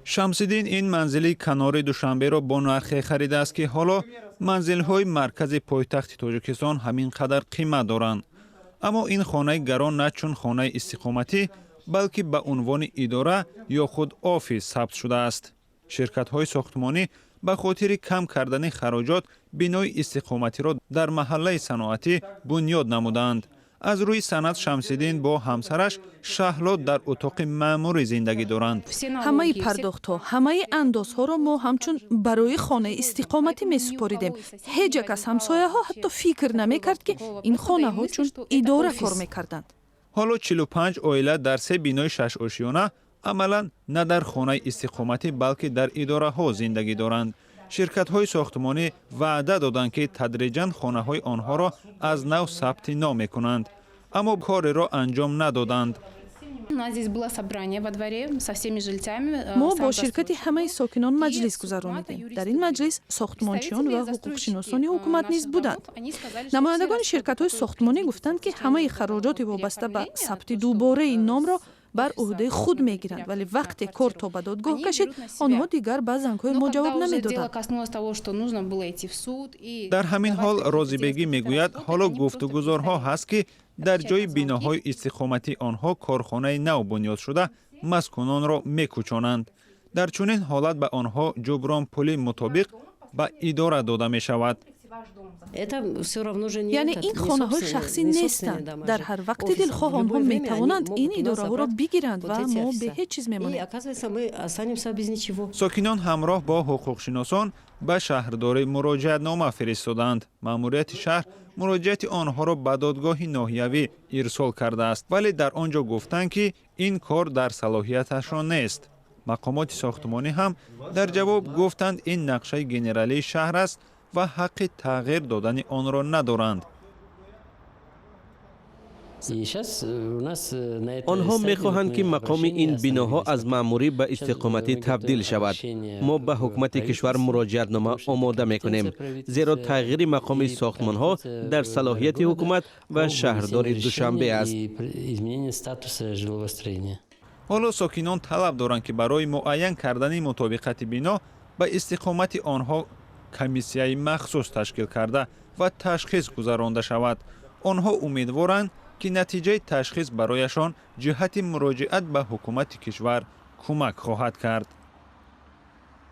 шамсиддин ин манзили канори душанберо бо нархе харидааст ки ҳоло манзилҳои маркази пойтахти тоҷикистон ҳамин қадар қимат доранд. аммо ин хонаи гарон на чун хонаи истиқоматӣ балки ба унвони идора ё худ офис сабт шудааст. ширкатҳои сохтмонӣ ба хотири кам кардани хароҷот бинои истиқоматиро дар маҳаллаи саноатӣ бунёд намуданд. аз рӯи санад Шамсиддин бо ҳамсараш Шаҳло дар утоқи маъмурӣ зиндагӣ доранд. ҳамаи пардохтҳо, ҳамаи андозҳоро мо ҳамчун барои хонаи истиқоматӣ месупоридем. ҳеҷ як аз ҳамсояҳо ҳатто фикр намекард ки ин хонаҳо чун идора кор мекарданд. ҳоло 45 оила дар се бинои шашошиёна амалан на дар хонаи истиқоматӣ балки дар идораҳо зиндагӣ доранд. ширкатҳои сохтмонӣ ваъда доданд ки тадриҷан хонаҳои онҳоро аз нав сабти nom мекунанд, аммо кореро анҷом надоданд. мо бо ширкати ҳамаи сокинон маҷлис гузаронидем. дар ин маҷлис сохтмончиён ва ҳуқуқшиносони ҳукумат низ буданд. намояндагони ширкатҳои сохтмонӣ гуфтанд ки ҳамаи хароҷоти вобаста ба сабти дубораи номро бар уҳдаи худ мегиранд, вале вақте кор то ба додгоҳ кашид, онҳо дигар ба зангҳои мо ҷавоб намедоданд. дар ҳамин ҳол Розибегӣ мегӯяд, ҳоло гуфтугузорҳо ҳаст ки дар ҷои биноҳои истиқомати онҳо корхонаи нав бунёд шуда маскунонро мекӯчонанд. дар чунин ҳолат ба онҳо ҷубронпули мутобиқ ба идора дода мешавад. яъне ин хонаҳои шахсӣ нестанд. дар ҳар вақти дилхоҳ онҳо метавонанд ин идораҳоро бигиранд ва мо бе ҳеҷ чиз мемонем. сокинон ҳамроҳ бо ҳуқуқшиносон ба шаҳрдорӣ муроҷиатнома фиристоданд. маъмурияти шаҳр муроҷиати онҳоро ба додгоҳи ноҳиявӣ ирсол кардааст, вале дар он ҷо гуфтанд ки ин кор дар салоҳияташон нест. мақомоти сохтмонӣ ҳам дар ҷавоб гуфтанд ин нақшаи генералии шаҳр аст ва ҳаққи тағйир додани онро надоранд. онҳо мехоҳанд ки мақоми ин биноҳо аз маъмурӣ ба истиқоматӣ табдил шавад. мо ба ҳукумати кишвар муроҷиатнома омода мекунем, зеро тағйири мақоми сохтмонҳо дар салоҳияти ҳукумат ва шаҳрдори Душанбе аст. ҳоло сокинон талаб доранд ки барои муайян кардани мутобиқати бино ба истиқомати онҳо комиссияи махсус ташкил карда ва ташхис гузаронда шавад. онҳо умедворанд ки натиҷаи ташхис барояшон ҷиҳати муроҷиат ба ҳукумати кишвар кӯмак хоҳад кард.